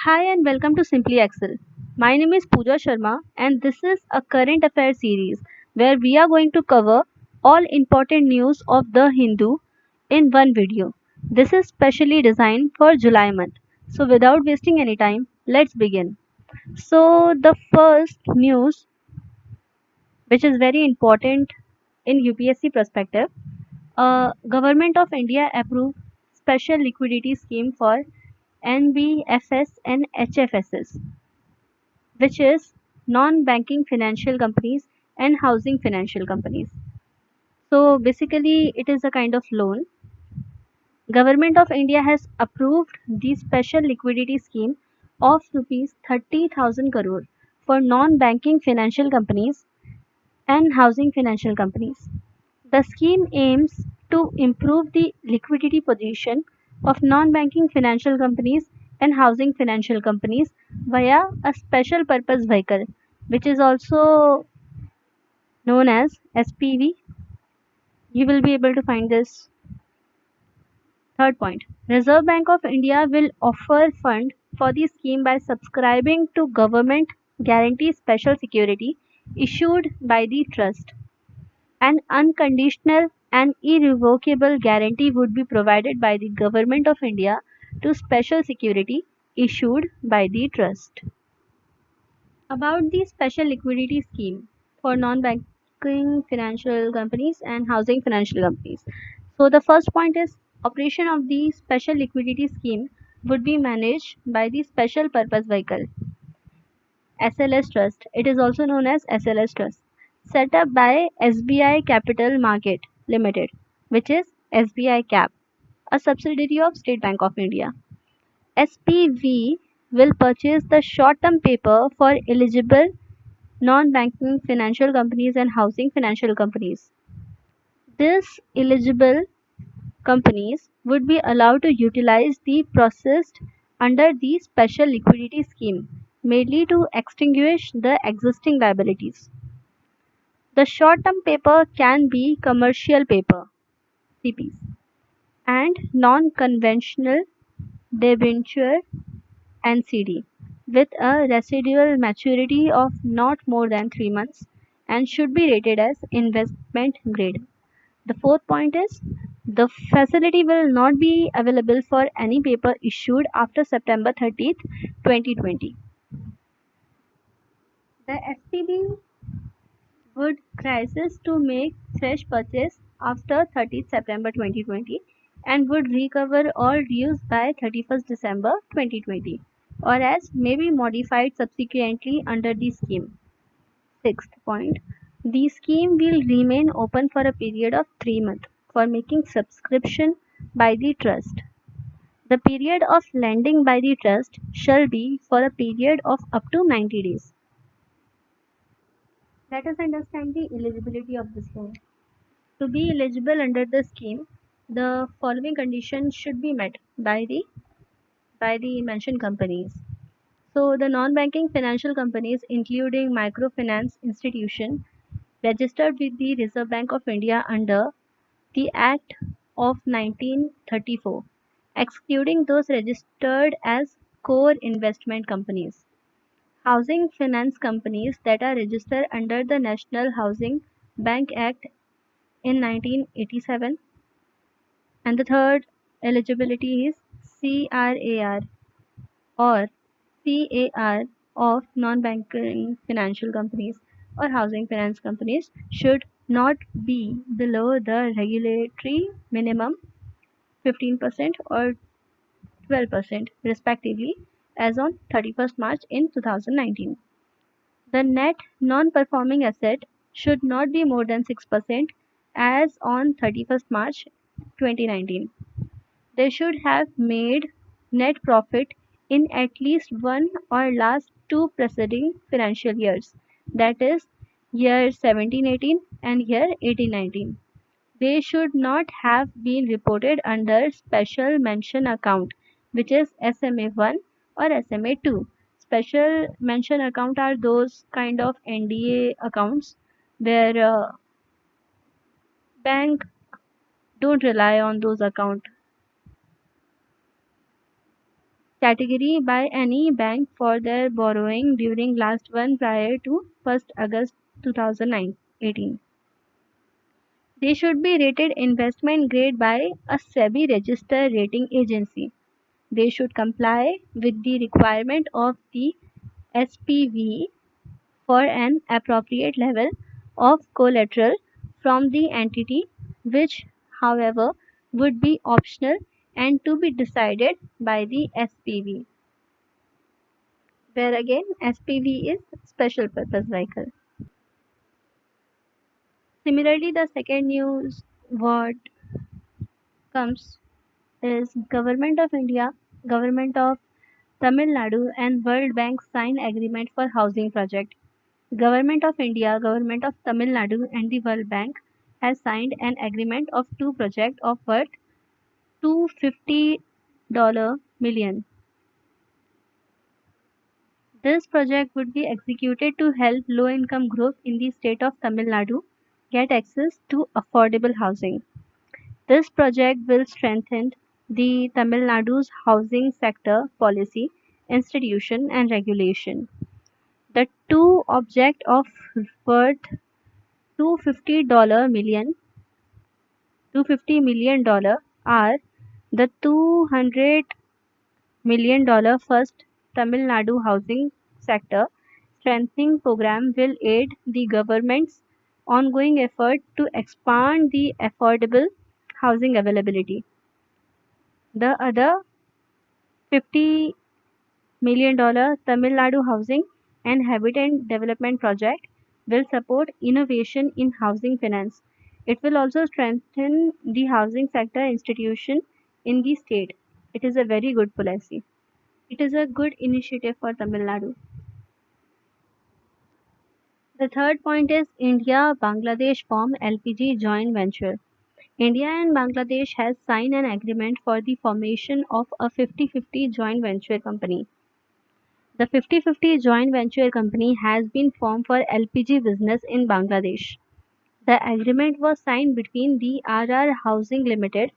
Hi and welcome to Simply Excel. My name is Pooja Sharma and this is a current affairs series where we are going to cover all important news of the Hindu in one video. This is specially designed for July month. So without wasting any time, let's begin. So the first news which is very important in UPSC perspective, Government of India approved special liquidity scheme for NBFS and HFSs, which is non-banking financial companies and housing financial companies. So basically it is a kind of loan. Government of India has approved the special liquidity scheme of rupees 30,000 crore for non-banking financial companies and housing financial companies. The scheme aims to improve the liquidity position of non-banking financial companies and housing financial companies via a special purpose vehicle, which is also known as SPV. You will be able to find this. Third point, Reserve Bank of India will offer fund for the scheme by subscribing to government guarantee special security issued by the trust. An unconditional and irrevocable guarantee would be provided by the Government of India to special security issued by the trust. About the special liquidity scheme for non-banking financial companies and housing financial companies. So the first point is operation of the special liquidity scheme would be managed by the special purpose vehicle SLS Trust. It is also known as SLS Trust, set up by SBI Capital Market Limited, which is SBI Cap, a subsidiary of State Bank of India. SPV will purchase the short-term paper for eligible non-banking financial companies and housing financial companies. These eligible companies would be allowed to utilize the processed under the special liquidity scheme, mainly to extinguish the existing liabilities. The short-term paper can be commercial paper (CPs) and non-conventional debenture (NCD) with a residual maturity of not more than 3 months and should be rated as investment grade. The fourth point is the facility will not be available for any paper issued after September 30th, 2020. The SPB would crisis to make fresh purchase after 30th September 2020 and would recover all dues by 31st December 2020 or as may be modified subsequently under the scheme. Sixth point, the scheme will remain open for a period of 3 months for making subscription by the trust. The period of lending by the trust shall be for a period of up to 90 days. Let us understand the eligibility of this loan. To be eligible under the scheme, the following conditions should be met by the mentioned companies. So the non-banking financial companies including microfinance institution registered with the Reserve Bank of India under the Act of 1934, excluding those registered as core investment companies. Housing finance companies that are registered under the National Housing Bank Act in 1987. And the third eligibility is CRAR or CAR of non-banking financial companies or housing finance companies should not be below the regulatory minimum 15% or 12% respectively as on 31st March in 2019. The net non-performing asset should not be more than 6% as on 31st March 2019. They should have made net profit in at least one or last two preceding financial years, that is, year 17-18 and year 18-19. They should not have been reported under special mention account, which is SMA 1 or SMA 2. Special mention account are those kind of NDA accounts where bank don't rely on those account category by any bank for their borrowing during last one prior to 1st August 2018. They should be rated investment grade by a SEBI registered rating agency. They should comply with the requirement of the SPV for an appropriate level of collateral from the entity, which, however, would be optional and to be decided by the SPV, where again SPV is special purpose vehicle. Similarly, the second news what comes is Government of India, Government of Tamil Nadu and World Bank sign agreement for housing project. Government of India, Government of Tamil Nadu and the World Bank has signed an agreement of two projects of worth $250 million. This project would be executed to help low income group in the state of Tamil Nadu get access to affordable housing. This project will strengthen the Tamil Nadu's housing sector policy, institution and regulation. The two objects of worth $250 million $250 million are the $200 million first Tamil Nadu housing sector strengthening program will aid the government's ongoing effort to expand the affordable housing availability. The other $50 million Tamil Nadu Housing and Habitat Development Project will support innovation in housing finance. It will also strengthen the housing sector institution in the state. It is a very good policy. It is a good initiative for Tamil Nadu. The third point is India Bangladesh form LPG joint venture. India and Bangladesh has signed an agreement for the formation of a 50-50 joint venture company. The 50-50 joint venture company has been formed for LPG business in Bangladesh. The agreement was signed between the RR Housing Limited,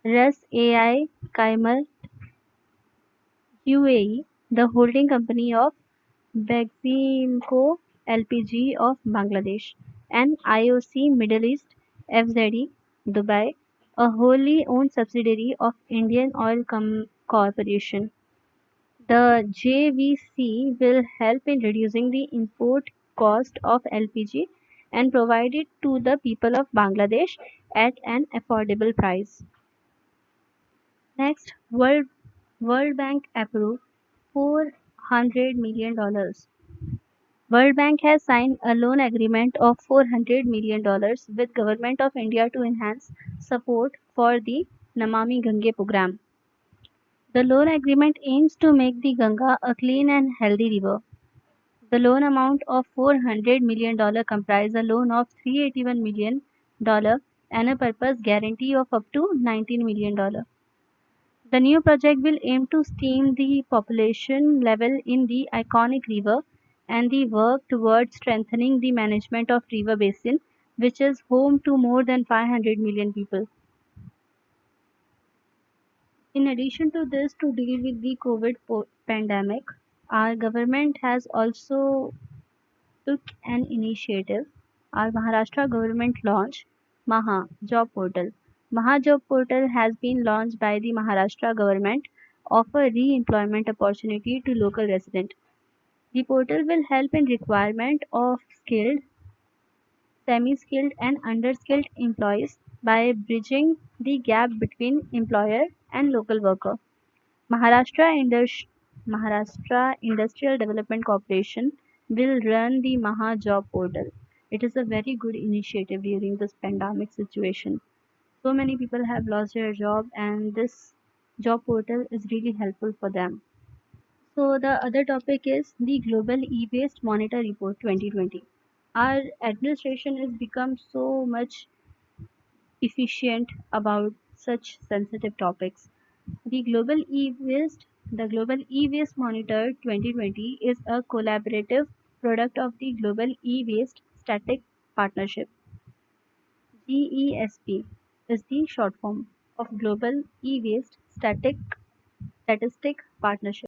Ras Ai Kaimal UAE, the holding company of Beximco LPG of Bangladesh, and IOC Middle East FZE Dubai, a wholly owned subsidiary of Indian Oil Corporation. The JVC will help in reducing the import cost of LPG and provide it to the people of Bangladesh at an affordable price. Next, World Bank approved $400 million. World Bank has signed a loan agreement of $400 million with Government of India to enhance support for the Namami Gange program. The loan agreement aims to make the Ganga a clean and healthy river. The loan amount of $400 million comprises a loan of $381 million and a purpose guarantee of up to $19 million. The new project will aim to stem the population level in the iconic river and the work towards strengthening the management of river basin, which is home to more than 500 million people. In addition to this, to deal with the COVID pandemic, our government has also took an initiative. Our Maharashtra government launched Maha Job Portal. Maha Job Portal has been launched by the Maharashtra government offer re-employment opportunity to local residents. The portal will help in requirement of skilled, semi-skilled and underskilled employees by bridging the gap between employer and local worker. Maharashtra, Maharashtra Industrial Development Corporation will run the Maha Job Portal. It is a very good initiative during this pandemic situation. So many people have lost their job, and this job portal is really helpful for them. So, the other topic is the Global E Waste Monitor Report 2020. Our administration has become so much efficient about such sensitive topics. The Global E-Waste Monitor 2020 is a collaborative product of the Global E-Waste Static Partnership. GESP is the short form of Global E-Waste Static statistic partnership.